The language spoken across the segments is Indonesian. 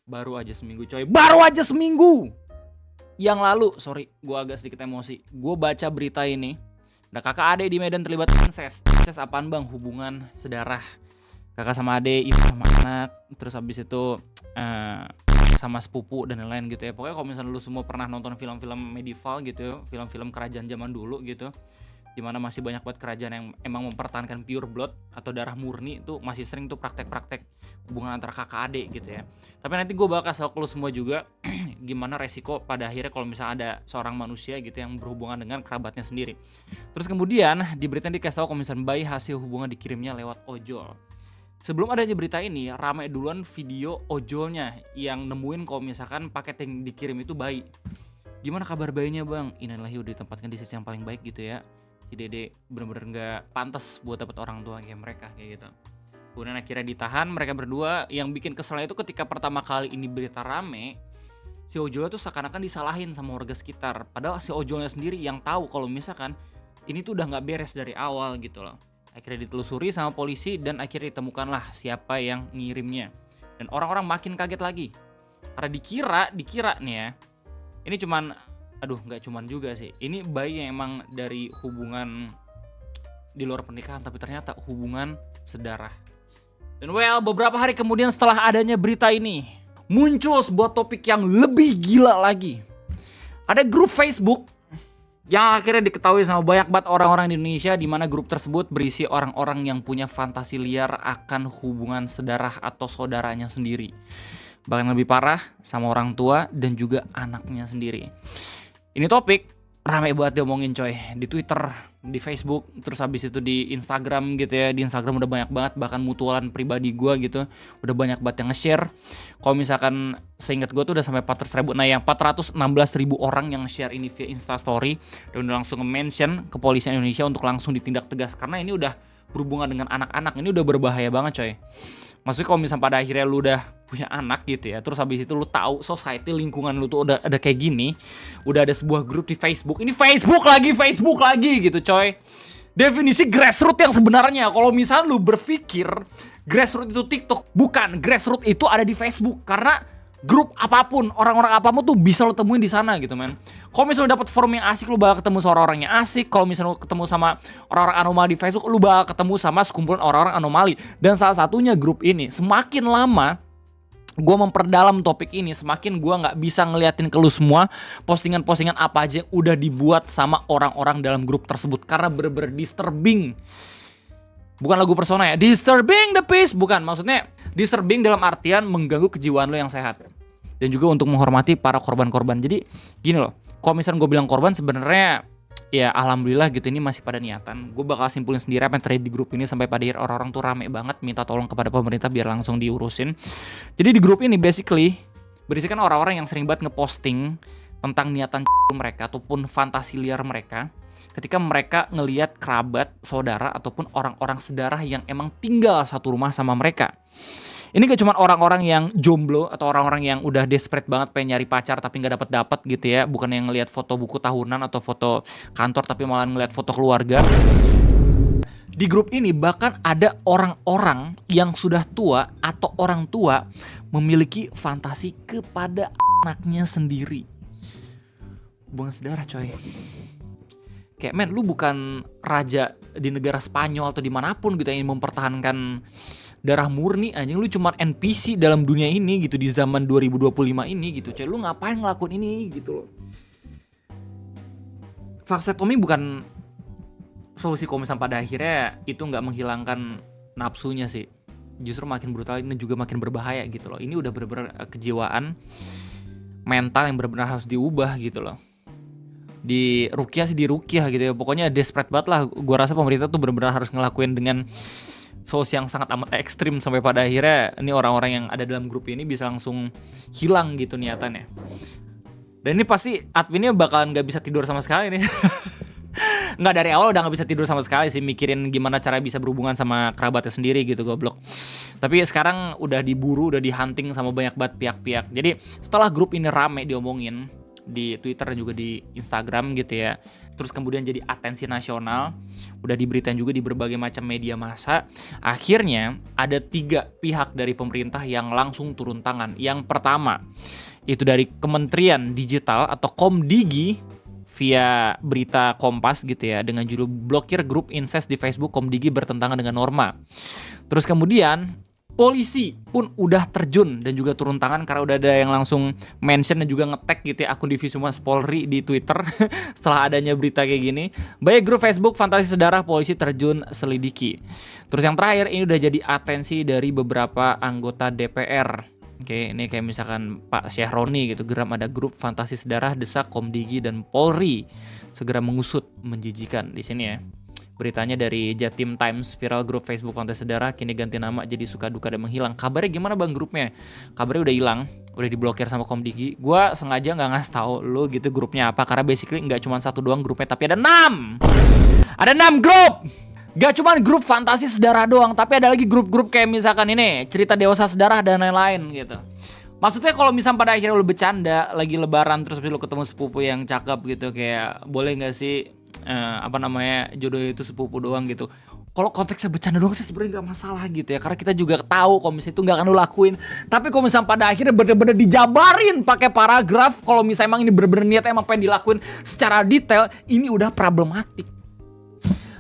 Baru aja seminggu coy. Baru aja seminggu yang lalu, sorry, gue agak sedikit emosi. Gue baca berita ini, ada kakak adik di Medan terlibat incest. Incest apaan bang? Hubungan sedarah kakak sama adik, ibu sama anak, terus habis itu sama sepupu dan lain-lain gitu ya. Pokoknya kalau misalnya lu semua pernah nonton film-film medieval gitu ya, film-film kerajaan zaman dulu gitu, dimana masih banyak buat kerajaan yang emang mempertahankan pure blood atau darah murni, itu masih sering tuh praktek-praktek hubungan antara kakak adik gitu ya. Tapi nanti gue bakal kasih tau lu semua juga gimana resiko pada akhirnya kalau misalnya ada seorang manusia gitu yang berhubungan dengan kerabatnya sendiri. Terus kemudian di berita dikasih tau kalau misalnya bayi hasil hubungan dikirimnya lewat ojol. Sebelum adanya berita ini, ramai duluan video ojolnya yang nemuin kalau misalkan paket yang dikirim itu bayi. Gimana kabar bayinya bang? Innalillahi udah ditempatkan di sisi yang paling baik gitu ya. Si dede bener-bener gak pantas buat dapet orang tua kayak mereka kayak gitu. Kemudian akhirnya ditahan mereka berdua. Yang bikin keselnya itu ketika pertama kali ini berita rame, si ojolnya tuh seakan-akan disalahin sama warga sekitar. Padahal si ojolnya sendiri yang tahu kalau misalkan ini tuh udah gak beres dari awal gitu loh. Akhirnya ditelusuri sama polisi dan akhirnya ditemukanlah siapa yang ngirimnya. Dan orang-orang makin kaget lagi. Karena dikira nih ya, ini cuman, gak cuman juga sih. Ini bayi yang emang dari hubungan di luar pernikahan, tapi ternyata hubungan sedarah. Dan beberapa hari kemudian setelah adanya berita ini, muncul sebuah topik yang lebih gila lagi. Ada grup Facebook yang akhirnya diketahui sama banyak banget orang-orang di Indonesia, di mana grup tersebut berisi orang-orang yang punya fantasi liar akan hubungan sedarah atau saudaranya sendiri. Bahkan lebih parah sama orang tua dan juga anaknya sendiri. Ini topik ramai banget diomongin coy, di Twitter, di Facebook, terus habis itu di Instagram gitu ya. Di Instagram udah banyak banget, bahkan mutualan pribadi gue gitu udah banyak banget yang nge-share. Kalau misalkan seingat gue tuh udah sampai 400.000, nah yang 416.000 orang yang share ini via Instastory dan udah langsung nge-mention kepolisian Indonesia untuk langsung ditindak tegas. Karena ini udah berhubungan dengan anak-anak, ini udah berbahaya banget coy. Maksudnya kalau misalnya pada akhirnya lu udah punya anak gitu ya, terus habis itu lu tahu society lingkungan lu tuh udah ada kayak gini, udah ada sebuah grup di Facebook, ini Facebook lagi gitu coy. Definisi grassroots yang sebenarnya, kalau misalnya lu berpikir grassroots itu TikTok, bukan, grassroots itu ada di Facebook. Karena grup apapun, orang-orang apapun tuh bisa lo temuin di sana gitu men. Kalau misalnya lo dapet forum yang asik, lu bakal ketemu sama orang-orang yang asik. Kalau misalnya lo ketemu sama orang-orang anomali di Facebook, lu bakal ketemu sama sekumpulan orang-orang anomali. Dan salah satunya grup ini, semakin lama gue memperdalam topik ini, semakin gue gak bisa ngeliatin ke lu semua postingan-postingan apa aja yang udah dibuat sama orang-orang dalam grup tersebut. Karena bener-bener disturbing. Bukan lagu Persona ya, disturbing the peace, bukan, maksudnya disturbing dalam artian mengganggu kejiwaan lo yang sehat. Dan juga untuk menghormati para korban-korban. Jadi gini loh, kalau misalnya gue bilang korban, sebenarnya ya alhamdulillah gitu, ini masih pada niatan. Gue bakal simpulin sendiri apa yang terjadi di grup ini sampai pada akhir orang-orang tuh rame banget minta tolong kepada pemerintah biar langsung diurusin. Jadi di grup ini basically berisikan orang-orang yang sering banget ngeposting tentang niatan mereka ataupun fantasi liar mereka ketika mereka ngelihat kerabat, saudara ataupun orang-orang sedarah yang emang tinggal satu rumah sama mereka. Ini gak cuma orang-orang yang jomblo atau orang-orang yang udah desperate banget pengen nyari pacar tapi gak dapet gitu ya. Bukan yang ngelihat foto buku tahunan atau foto kantor, tapi malah ngelihat foto keluarga. Di grup ini bahkan ada orang-orang yang sudah tua atau orang tua memiliki fantasi kepada anaknya sendiri. Hubungan sedarah coy. Kayak men, lu bukan raja di negara Spanyol atau dimanapun gitu yang mempertahankan darah murni, anjing. Lu cuma NPC dalam dunia ini gitu, di zaman 2025 ini gitu coy. Lu ngapain ngelakuin ini gitu loh. Vasektomi bukan solusi kalau misalnya pada akhirnya itu gak menghilangkan nafsunya sih. Justru makin brutal dan juga makin berbahaya gitu loh. Ini udah bener-bener kejiwaan mental yang bener-bener harus diubah gitu loh. Di rukyah gitu ya. Pokoknya desperate banget lah. Gua rasa pemerintah tuh benar-benar harus ngelakuin dengan solusi yang sangat amat ekstrim sampai pada akhirnya ini orang-orang yang ada dalam grup ini bisa langsung hilang gitu niatannya. Dan ini pasti adminnya bakalan gak bisa tidur sama sekali nih. Nggak, dari awal udah gak bisa tidur sama sekali sih, mikirin gimana cara bisa berhubungan sama kerabatnya sendiri gitu, goblok. Tapi sekarang udah diburu, udah dihunting sama banyak banget pihak-pihak. Jadi setelah grup ini rame diomongin di Twitter dan juga di Instagram gitu ya, terus kemudian jadi atensi nasional, udah diberitain juga di berbagai macam media massa. Akhirnya ada 3 pihak dari pemerintah yang langsung turun tangan. Yang pertama itu dari Kementerian Digital atau Komdigi via berita Kompas gitu ya, dengan judul blokir grup incest di Facebook, Komdigi bertentangan dengan norma. Terus kemudian polisi pun udah terjun dan juga turun tangan karena udah ada yang langsung mention dan juga nge-tag gitu ya akun Divisi Humas Polri di Twitter setelah adanya berita kayak gini. Baik grup Facebook Fantasi Sedarah, polisi terjun selidiki. Terus yang terakhir ini udah jadi atensi dari beberapa anggota DPR. Oke, ini kayak misalkan Pak Syahroni gitu, geram ada grup Fantasi Sedarah desak Komdigi dan Polri segera mengusut, menjijikan di sini ya. Beritanya dari Jatim Times, viral grup Facebook Fantasi Sedarah kini ganti nama jadi Suka Duka dan Menghilang. Kabarnya gimana bang grupnya? Kabarnya udah hilang, udah diblokir sama Komdigi. Gua sengaja nggak ngasih tahu lu gitu grupnya apa, karena basically nggak cuma 1 doang grupnya, tapi ada 6. Ada 6 grup. Gak cuma grup Fantasi Sedarah doang, tapi ada lagi grup-grup kayak misalkan ini Cerita Dewasa Sedarah dan lain-lain gitu. Maksudnya kalau misalnya pada akhirnya lu bercanda lagi lebaran terus lu ketemu sepupu yang cakep gitu, kayak boleh nggak sih jodoh itu sepupu doang gitu. Kalau konteksnya bercanda doang sih sebenarnya nggak masalah gitu ya, karena kita juga tahu kalau misalnya itu nggak akan lu lakuin. Tapi kalau misalnya pada akhirnya bener-bener dijabarin pakai paragraf, kalau misalnya emang ini bener-bener niat emang pengen dilakuin secara detail, ini udah problematik.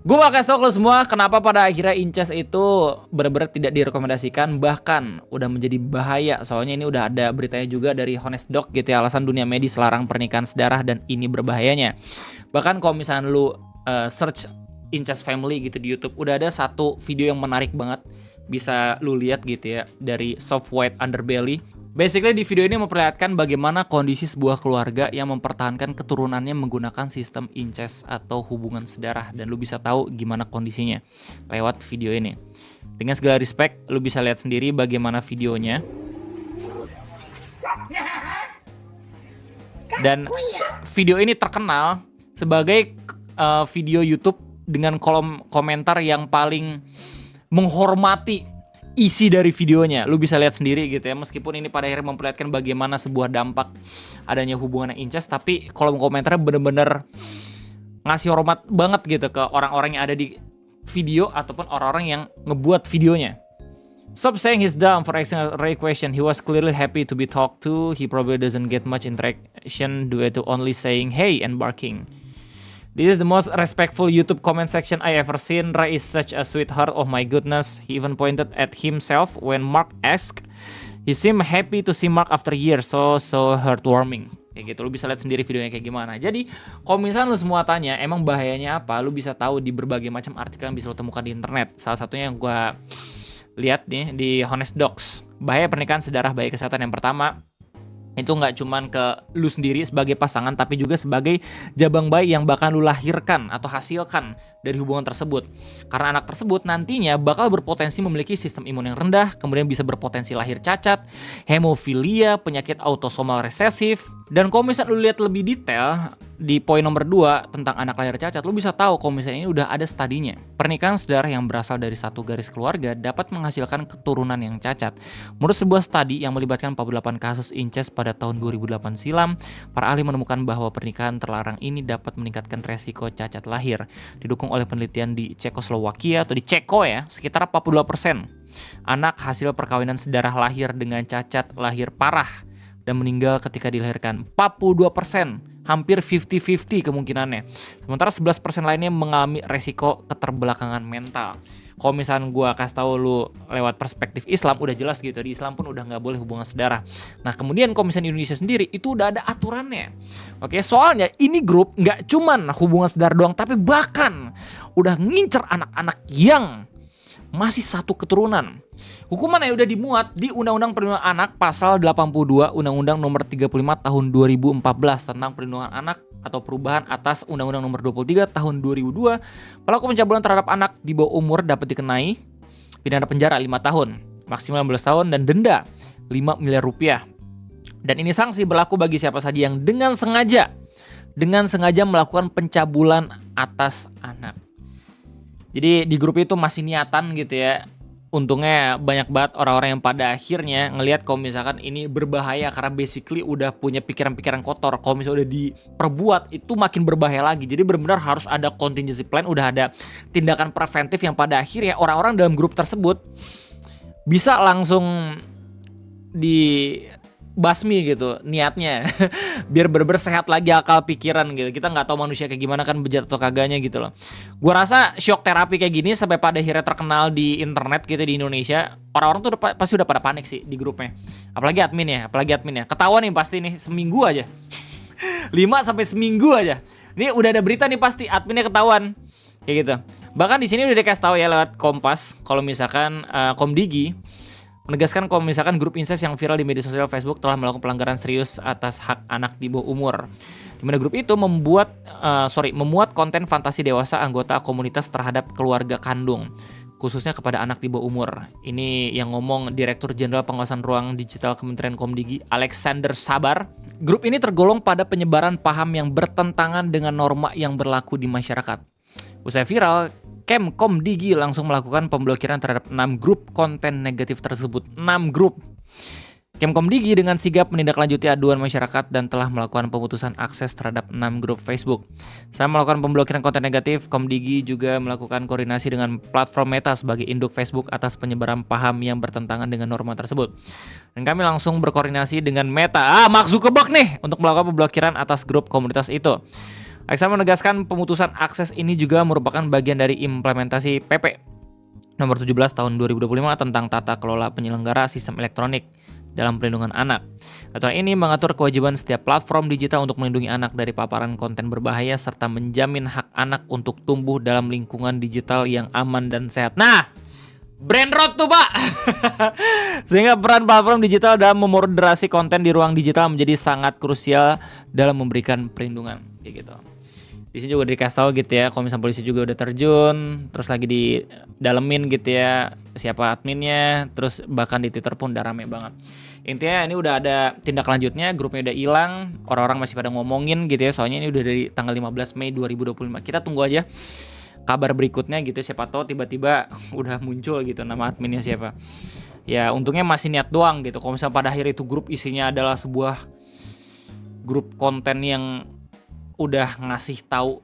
Gue bakal kasih tau ke lo semua kenapa pada akhirnya incest itu benar-benar tidak direkomendasikan, bahkan udah menjadi bahaya. Soalnya ini udah ada beritanya juga dari Honest Doc gitu ya, alasan dunia medis larang pernikahan sedarah dan ini berbahayanya. Bahkan kalau misalnya lu search incest family gitu di YouTube, udah ada satu video yang menarik banget, bisa lu lihat gitu ya, dari Soft White Underbelly. Basically di video ini memperlihatkan bagaimana kondisi sebuah keluarga yang mempertahankan keturunannya menggunakan sistem incest atau hubungan sedarah, dan lu bisa tahu gimana kondisinya lewat video ini. Dengan segala respect, lu bisa lihat sendiri bagaimana videonya. Dan video ini terkenal sebagai video YouTube dengan kolom komentar yang paling menghormati isi dari videonya. Lu bisa lihat sendiri gitu ya, meskipun ini pada akhirnya memperlihatkan bagaimana sebuah dampak adanya hubungan incest, tapi kolom komentarnya bener-bener ngasih hormat banget gitu ke orang-orang yang ada di video ataupun orang-orang yang ngebuat videonya. Stop saying he's dumb for asking a right question. He was clearly happy to be talked to. He probably doesn't get much interaction due to only saying hey and barking. This is the most respectful YouTube comment section I ever seen. Ray is such a sweetheart. Oh my goodness. He even pointed at himself when Mark asked. He seemed happy to see Mark after years. So heartwarming. Kayak gitu, lu bisa lihat sendiri videonya kayak gimana. Jadi, kalau misalnya lu semua tanya, emang bahayanya apa? Lu bisa tahu di berbagai macam artikel yang bisa lu temukan di internet. Salah satunya yang gue lihat nih di Honest Docs. Bahaya pernikahan sedarah, bahaya kesehatan. Yang pertama, itu nggak cuman ke lu sendiri sebagai pasangan, tapi juga sebagai jabang bayi yang bakal lu lahirkan atau hasilkan dari hubungan tersebut. Karena anak tersebut nantinya bakal berpotensi memiliki sistem imun yang rendah, kemudian bisa berpotensi lahir cacat, hemofilia, penyakit autosomal resesif. Dan kalau misalnya lu lihat lebih detail di poin nomor 2 tentang anak lahir cacat, lu bisa tahu kalau misalnya ini udah ada studinya. Pernikahan sedarah yang berasal dari satu garis keluarga dapat menghasilkan keturunan yang cacat. Menurut sebuah studi yang melibatkan 48 kasus incest pada tahun 2008 silam, para ahli menemukan bahwa pernikahan terlarang ini dapat meningkatkan resiko cacat lahir. Didukung oleh penelitian di Cekoslowakia atau di Ceko ya, sekitar 42% anak hasil perkawinan sedarah lahir dengan cacat lahir parah dan meninggal ketika dilahirkan. 42%, hampir 50-50 kemungkinannya. Sementara 11% lainnya mengalami resiko keterbelakangan mental. Kalau misalnya gue kasih tahu lu lewat perspektif Islam, udah jelas gitu, di Islam pun udah nggak boleh hubungan sedarah. Nah kemudian kalau misalnya di Indonesia sendiri, itu udah ada aturannya. Oke, soalnya ini grup nggak cuman hubungan sedarah doang, tapi bahkan udah ngincer anak-anak yang masih satu keturunan. Hukuman yang udah dimuat di Undang-Undang Perlindungan Anak pasal 82 Undang-Undang nomor 35 tahun 2014 tentang perlindungan anak atau perubahan atas Undang-Undang nomor 23 tahun 2002. Pelaku pencabulan terhadap anak di bawah umur dapat dikenai pidana penjara 5 tahun, maksimal 15 tahun dan denda 5 miliar rupiah. Dan ini sanksi berlaku bagi siapa saja yang dengan sengaja melakukan pencabulan atas anak. Jadi di grup itu masih niatan gitu ya, untungnya banyak banget orang-orang yang pada akhirnya ngelihat kalau misalkan ini berbahaya karena basically udah punya pikiran-pikiran kotor. Kalau misalnya udah diperbuat itu makin berbahaya lagi. Jadi benar-benar harus ada contingency plan, udah ada tindakan preventif yang pada akhirnya orang-orang dalam grup tersebut bisa langsung dibasmi gitu niatnya. Biar bener-bener sehat lagi akal pikiran gitu. Kita nggak tahu manusia kayak gimana kan, bejat atau kagaknya gitu loh. Gua rasa shock terapi kayak gini sampai pada akhirnya terkenal di internet gitu di Indonesia. Orang-orang tuh pasti udah pada panik sih di grupnya. Apalagi admin ya. Ketahuan nih pasti nih seminggu aja. 5 sampai seminggu aja. Ini udah ada berita nih pasti adminnya ketahuan. Kayak gitu. Bahkan di sini udah dikasih tahu ya lewat Kompas kalau misalkan Komdigi menegaskan kalau misalkan grup incest yang viral di media sosial Facebook telah melakukan pelanggaran serius atas hak anak di bawah umur. Di mana grup itu memuat konten fantasi dewasa anggota komunitas terhadap keluarga kandung, khususnya kepada anak di bawah umur. Ini yang ngomong Direktur Jenderal Pengawasan Ruang Digital Kementerian Komdigi, Alexander Sabar. Grup ini tergolong pada penyebaran paham yang bertentangan dengan norma yang berlaku di masyarakat. Usai viral, Komdigi langsung melakukan pemblokiran terhadap 6 grup konten negatif tersebut. 6 grup. Komdigi dengan sigap menindaklanjuti aduan masyarakat dan telah melakukan pemutusan akses terhadap 6 grup Facebook. Selain melakukan pemblokiran konten negatif, Komdigi juga melakukan koordinasi dengan platform Meta sebagai induk Facebook atas penyebaran paham yang bertentangan dengan norma tersebut. Dan kami langsung berkoordinasi dengan Meta, Mark Zuckerberg nih, untuk melakukan pemblokiran atas grup komunitas itu. Alexander menegaskan pemutusan akses ini juga merupakan bagian dari implementasi PP nomor 17 tahun 2025 tentang tata kelola penyelenggara sistem elektronik dalam perlindungan anak. Aturan ini mengatur kewajiban setiap platform digital untuk melindungi anak dari paparan konten berbahaya serta menjamin hak anak untuk tumbuh dalam lingkungan digital yang aman dan sehat. Nah, brain rot tuh Pak. Sehingga peran platform digital dalam memoderasi konten di ruang digital menjadi sangat krusial dalam memberikan perlindungan. Kayak gitu. Di sini juga dikasih tahu gitu ya, kalau misalnya polisi juga udah terjun, terus lagi didalemin gitu ya siapa adminnya, terus bahkan di Twitter pun udah rame banget. Intinya ini udah ada tindak lanjutnya, grupnya udah hilang, orang-orang masih pada ngomongin gitu ya, soalnya ini udah dari tanggal 15 Mei 2025. Kita tunggu aja kabar berikutnya gitu, siapa tahu tiba-tiba udah muncul gitu nama adminnya siapa. Ya untungnya masih niat doang gitu. Kalau misalnya pada akhir itu grup isinya adalah sebuah grup konten yang udah ngasih tahu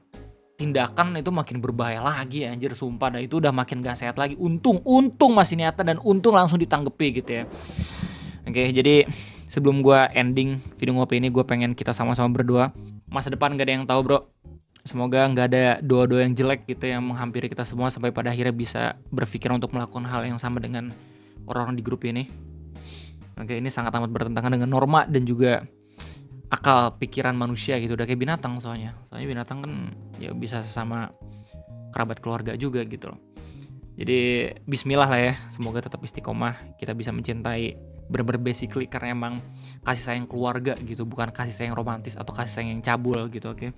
tindakan, itu makin berbahaya lagi ya, anjir sumpah dah, itu udah makin gak sehat lagi. Untung masih niatan dan untung langsung ditanggepi gitu ya. Oke, jadi sebelum gua ending video ngopi ini, gue pengen kita sama-sama berdoa. Masa depan gak ada yang tahu bro. Semoga gak ada doa-doa yang jelek gitu yang menghampiri kita semua sampai pada akhirnya bisa berpikir untuk melakukan hal yang sama dengan orang-orang di grup ini. Oke, ini sangat amat bertentangan dengan norma dan juga akal pikiran manusia gitu, udah kayak binatang soalnya binatang kan ya bisa sesama kerabat keluarga juga gitu loh. Jadi bismillah lah ya, semoga tetap istiqomah, kita bisa mencintai bener-bener basically karena emang kasih sayang keluarga gitu, bukan kasih sayang romantis atau kasih sayang yang cabul gitu. Oke.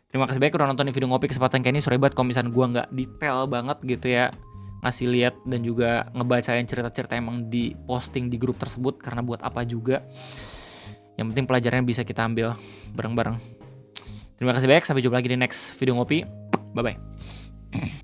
Terima kasih banyak udah nonton video ngopi kesempatan kayak ini. Sorry banget kalau misalnya gue nggak detail banget gitu ya ngasih lihat dan juga ngebacain cerita-cerita emang di posting di grup tersebut, karena buat apa juga. Yang penting pelajarannya bisa kita ambil bareng-bareng. Terima kasih banyak, sampai jumpa lagi di next video ngopi. Bye-bye.